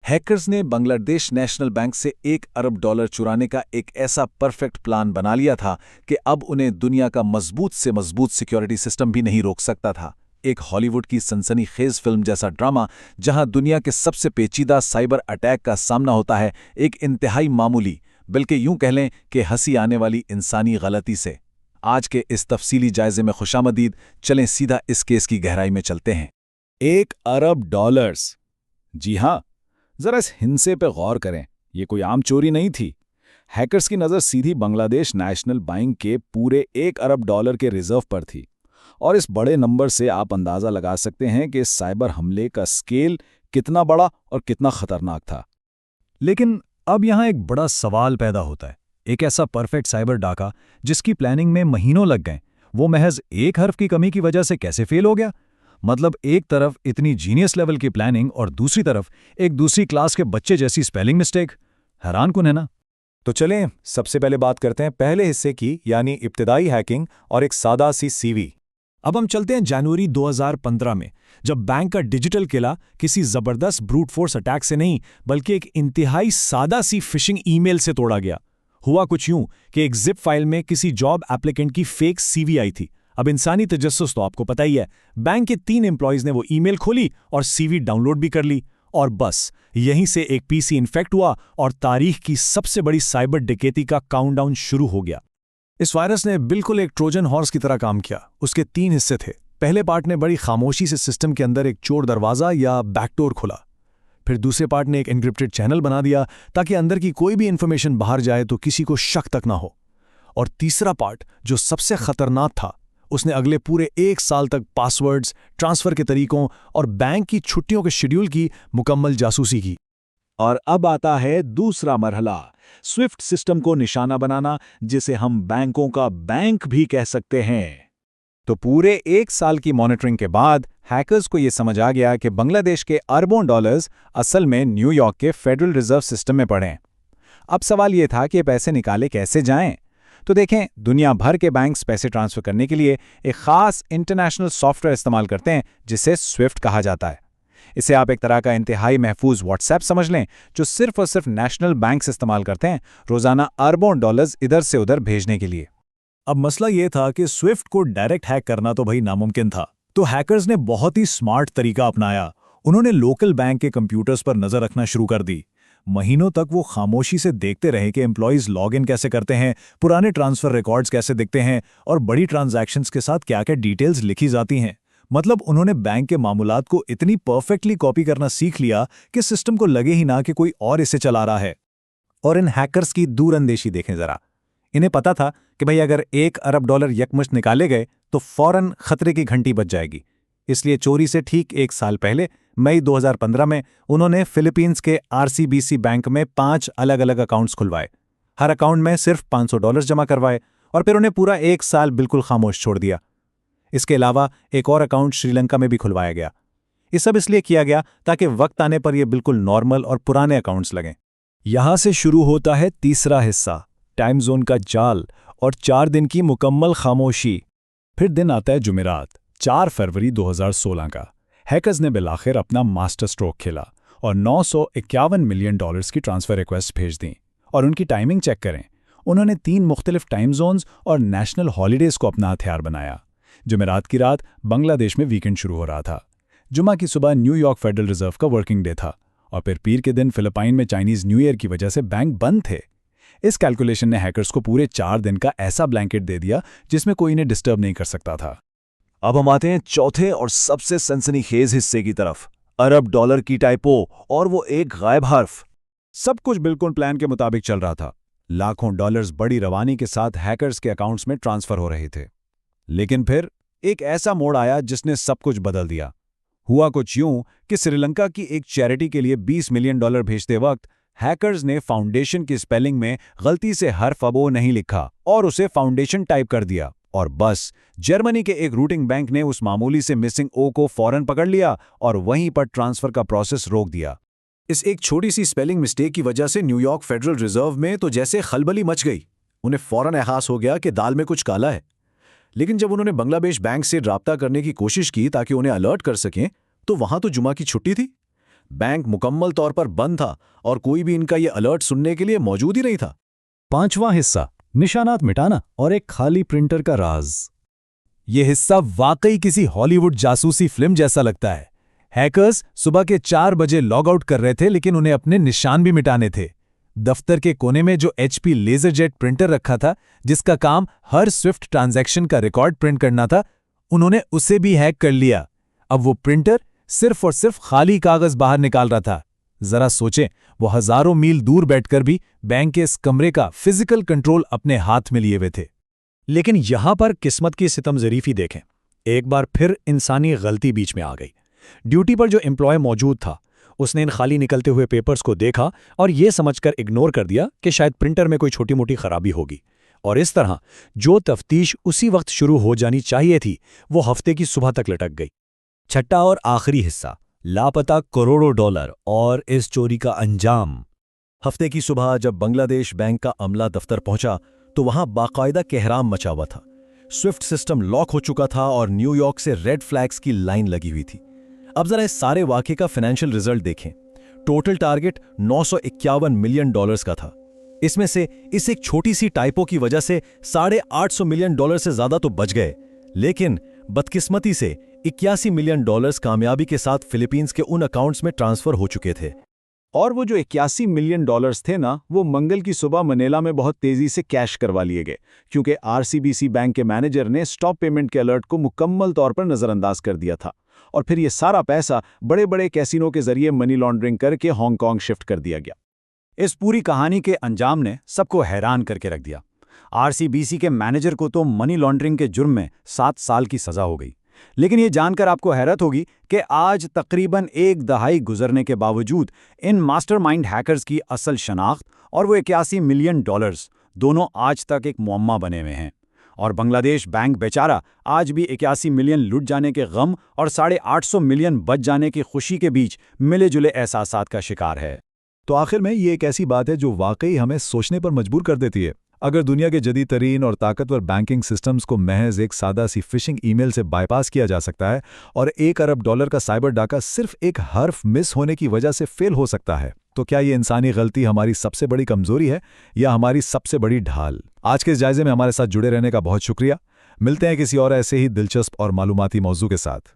Hackers ने Bangladesh national bank से $1 अरब चुराने का एक ऐसा परफेक्ट प्लान बना लिया था कि अब उन्हें दुनिया का मजबूत से मजबूत सिक्योरिटी सिस्टम भी नहीं रोक सकता था। एक हॉलीवुड की सनसनीखेज फिल्म जैसा ड्रामा जहां दुनिया के सबसे पेचीदा साइबर अटैक का सामना होता है एक इंतहाई मामूली, बल्कि यूं कह लें कि हंसी आने वाली इंसानी गलती से। आज के इस तफसीली जायजे में खुशामदीद, चलें सीधा इस केस की गहराई में चलते हैं। $1 अरब। जी हाँ, जरा इस हिंसे पे गौर करें। ये कोई आम चोरी नहीं थी। हैकर्स की नज़र सीधी बांग्लादेश नेशनल बैंक के पूरे $1 अरब के रिजर्व पर थी, और इस बड़े नंबर से आप अंदाज़ा लगा सकते हैं कि इस साइबर हमले का स्केल कितना बड़ा और कितना खतरनाक था। लेकिन अब यहाँ एक बड़ा सवाल पैदा होता है। एक ऐसा परफेक्ट साइबर डाका जिसकी प्लानिंग में महीनों लग गए, वो महज एक हर्फ की कमी की वजह से कैसे फेल हो गया? मतलब एक तरफ इतनी जीनियस लेवल की प्लानिंग और दूसरी तरफ एक दूसरी क्लास के बच्चे जैसी स्पेलिंग मिस्टेक। हैरानकुन है ना? तो चलें सबसे पहले बात करते हैं पहले हिस्से की, यानी इब्तिदाई हैकिंग और एक सादा सी सीवी। अब हम चलते हैं जनवरी 2015 में, जब बैंक का डिजिटल किला किसी जबरदस्त ब्रूट फोर्स अटैक से नहीं बल्कि एक इंतहाई सादा सी फिशिंग ईमेल से तोड़ा गया। हुआ कुछ यूं कि एक जिप फाइल में किसी जॉब एप्लीकेंट की फेक सीवी आई थी। अब इंसानी तजस्सुस तो आपको पता ही है। बैंक के 3 एम्प्लॉइज ने वो ईमेल खोली और सीवी डाउनलोड भी कर ली, और बस यहीं से एक पीसी इन्फेक्ट हुआ और तारीख की सबसे बड़ी साइबर डकैती का काउंटडाउन शुरू हो गया। इस वायरस ने बिल्कुल एक ट्रोजन हॉर्स की तरह काम किया। उसके 3 हिस्से थे। पहले पार्ट ने बड़ी खामोशी से सिस्टम के अंदर एक चोर दरवाज़ा या बैकडोर खोला। फिर दूसरे पार्ट ने एक एन्क्रिप्टेड चैनल बना दिया ताकि अंदर की कोई भी इन्फॉर्मेशन बाहर जाए तो किसी को शक तक ना हो। और तीसरा पार्ट, जो सबसे खतरनाक था, उसने अगले पूरे 1 साल तक पासवर्ड्स, ट्रांसफर के तरीकों और बैंक की छुट्टियों के शेड्यूल की मुकम्मल जासूसी की। और अब आता है दूसरा मरहला, स्विफ्ट सिस्टम को निशाना बनाना, जिसे हम बैंकों का बैंक भी कह सकते हैं। तो पूरे 1 साल की मॉनिटरिंग के बाद हैकर्स को यह समझ आ गया कि बांग्लादेश के अरबों डॉलर्स असल में न्यूयॉर्क के फेडरल रिजर्व सिस्टम में पड़े हैं। अब सवाल यह था कि पैसे निकाले कैसे जाएं? तो देखें, दुनिया भर के बैंक्स पैसे ट्रांसफर करने के लिए एक खास इंटरनेशनल सॉफ्टवेयर इस्तेमाल करते हैं जिसे स्विफ्ट कहा जाता है। इसे आप एक तरह का इंतहाई महफूज व्हाट्सएप समझ लें, जो सिर्फ और सिर्फ नेशनल बैंक्स इस्तेमाल करते हैं रोजाना अरबों डॉलर्स इधर से उधर भेजने के लिए। अब मसला यह था कि स्विफ्ट को डायरेक्ट हैक करना तो भाई नामुमकिन था। तो हैकर्स ने बहुत ही स्मार्ट तरीका अपनाया। उन्होंने लोकल बैंक के कंप्यूटर्स पर नजर रखना शुरू कर दी। महीनों तक वो खामोशी से देखते रहे कि एम्प्लॉइज लॉग इन कैसे करते हैं, पुराने ट्रांसफर रिकॉर्ड्स कैसे दिखते हैं और बड़ी ट्रांजैक्शंस के साथ क्या क्या डिटेल्स लिखी जाती हैं। मतलब उन्होंने बैंक के मामूलात को इतनी परफेक्टली कॉपी करना सीख लिया कि सिस्टम को लगे ही ना कि कोई और इसे चला रहा है। और इन हैकर्स की दूरअंदेशी देखें जरा। इन्हें पता था कि भाई अगर $1 अरब यकमुश्त निकाले गए तो फौरन खतरे की घंटी बज जाएगी। इसलिए चोरी से ठीक 1 साल पहले मई 2015 में उन्होंने फिलीपींस के आरसीबीसी बैंक में 5 अलग अलग अकाउंट्स खुलवाए। हर अकाउंट में सिर्फ $500 जमा करवाए और फिर उन्हें पूरा 1 साल बिल्कुल खामोश छोड़ दिया। इसके अलावा एक और अकाउंट श्रीलंका में भी खुलवाया गया। ये सब इसलिए किया गया ताकि वक्त आने पर ये बिल्कुल नॉर्मल और पुराने अकाउंट्स लगें। यहां से शुरू होता है तीसरा हिस्सा, टाइम जोन का जाल और 4 दिन की मुकम्मल खामोशी। फिर दिन आता है जुमेरात, 4 फरवरी 2016 का। हैकर्स ने बिलाखिर अपना मास्टर स्ट्रोक खेला और $951 मिलियन की ट्रांसफर रिक्वेस्ट भेज दी। और उनकी टाइमिंग चेक करें, उन्होंने 3 मुख्तलिफ टाइम जोन्स और नेशनल हॉलीडेज को अपना हथियार बनाया। जुमेरात की रात बांग्लादेश में वीकेंड शुरू हो रहा था। जुमा की सुबह न्यूयॉर्क फेडरल रिजर्व का वर्किंग डे था और फिर पीर के दिन फिलिपाइन में चाइनीज न्यू ईयर की वजह से बैंक बंद थे। इस कैलकुलेशन ने हैकर्स को पूरे 4 दिन का ऐसा ब्लैंकेट दे दिया जिसमें कोई इन्हें डिस्टर्ब नहीं कर सकता था। अब हम आते हैं चौथे और सबसे सनसनीखेज हिस्से की तरफ, अरब डॉलर की टाइपो और वो एक गायब हर्फ। सब कुछ बिल्कुल प्लान के मुताबिक चल रहा था। लाखों डॉलर्स बड़ी रवानी के साथ हैकर्स के अकाउंट्स में ट्रांसफर हो रहे थे। लेकिन फिर एक ऐसा मोड़ आया जिसने सब कुछ बदल दिया। हुआ कुछ यूं कि श्रीलंका की एक चैरिटी के लिए $20 मिलियन भेजते वक्त हैकर्स ने फाउंडेशन की स्पेलिंग में गलती से हर्फ अब ओ नहीं लिखा और उसे फाउंडेशन टाइप कर दिया। और बस जर्मनी के एक रूटिंग बैंक ने उस मामूली से मिसिंग ओ को फौरन पकड़ लिया और वहीं पर ट्रांसफर का प्रोसेस रोक दिया। इस एक छोटी सी स्पेलिंग मिस्टेक की वजह से न्यूयॉर्क फेडरल रिजर्व में तो जैसे खलबली मच गई। उन्हें फौरन एहसास हो गया कि दाल में कुछ काला है। लेकिन जब उन्होंने बांग्लादेश बैंक से राब्ता करने की कोशिश की ताकि उन्हें अलर्ट कर सकें, तो वहां तो जुमा की छुट्टी थी। बैंक मुकम्मल तौर पर बंद था और कोई भी इनका ये अलर्ट सुनने के लिए मौजूद ही नहीं था। 5वां हिस्सा, निशानात मिटाना और एक खाली प्रिंटर का राज। ये हिस्सा वाकई किसी हॉलीवुड जासूसी फिल्म जैसा लगता है। हैकर्स सुबह के 4 बजे लॉग आउट कर रहे थे, लेकिन उन्हें अपने निशान भी मिटाने थे। दफ्तर के कोने में जो HP लेजरजेट प्रिंटर रखा था, जिसका काम हर स्विफ्ट ट्रांजैक्शन का रिकॉर्ड प्रिंट करना था, उन्होंने उसे भी हैक कर लिया। अब वो प्रिंटर सिर्फ और सिर्फ खाली कागज बाहर निकाल रहा था। जरा सोचें, वो हजारों मील दूर बैठकर भी बैंक के इस कमरे का फिजिकल कंट्रोल अपने हाथ में लिए हुए थे। लेकिन यहां पर किस्मत की सितम ज़रीफी देखें। एक बार फिर इंसानी गलती बीच में आ गई। ड्यूटी पर जो एम्प्लॉय मौजूद था, उसने इन खाली निकलते हुए पेपर्स को देखा और ये समझकर इग्नोर कर दिया कि शायद प्रिंटर में कोई छोटी मोटी खराबी होगी। और इस तरह जो तफ्तीश उसी वक्त शुरू हो जानी चाहिए थी, वो हफ्ते की सुबह तक लटक गई। छठा और आखिरी हिस्सा, लापता करोड़ों डॉलर और इस चोरी का अंजाम। हफ्ते की सुबह जब बांग्लादेश बैंक का अमला दफ्तर पहुंचा तो वहां बाकायदा कहराम मचा हुआ था। स्विफ्ट सिस्टम लॉक हो चुका था और न्यूयॉर्क से रेड फ्लैग्स की लाइन लगी हुई थी। अब जरा इस सारे वाक़े का फाइनेंशियल रिजल्ट देखें। टोटल टारगेट $951 मिलियन का था। इसमें से इस एक छोटी सी टाइपो की वजह से $850 मिलियन से ज्यादा तो बच गए, लेकिन बदकिस्मती से $81 मिलियन कामयाबी के साथ फिलीपींस के उन अकाउंट्स में ट्रांसफर हो चुके थे। और वो जो $81 मिलियन थे ना, वो मंगल की सुबह मनीला में बहुत तेजी से कैश करवा लिए गए, क्योंकि RCBC बैंक के मैनेजर ने स्टॉप पेमेंट के अलर्ट को मुकम्मल तौर पर नज़रअंदाज कर दिया था। और फिर ये सारा पैसा बड़े बड़े कैसीनो के जरिए मनी लॉन्ड्रिंग करके हांगकांग शिफ्ट कर दिया गया। इस पूरी कहानी के अंजाम ने सबको हैरान करके रख दिया। RCBC के मैनेजर को तो मनी लॉन्ड्रिंग के जुर्म में 7 साल की सजा हो गई। लेकिन ये जानकर आपको हैरत होगी कि आज तकरीबन 1 दहाई गुजरने के बावजूद इन मास्टरमाइंड हैकर्स की असल शनाख्त और वो $81 मिलियन दोनों आज तक एक मुअम्मा बने हुए हैं। और बांग्लादेश बैंक बेचारा आज भी 81 मिलियन लुट जाने के गम और 850 मिलियन बच जाने की खुशी के बीच मिले जुले एहसासात का शिकार है। तो आखिर में ये एक ऐसी बात है जो वाकई हमें सोचने पर मजबूर कर देती है। अगर दुनिया के जदीद तरीन और ताकतवर बैंकिंग सिस्टम्स को महज एक सादा सी फिशिंग ईमेल से बाईपास किया जा सकता है और $1 अरब का साइबर डाका सिर्फ एक हर्फ मिस होने की वजह से फेल हो सकता है, तो क्या ये इंसानी गलती हमारी सबसे बड़ी कमजोरी है या हमारी सबसे बड़ी ढाल? आज के इस जायजे में हमारे साथ जुड़े रहने का बहुत शुक्रिया। मिलते हैं किसी और ऐसे ही दिलचस्प और मालूमाती मौजू के साथ।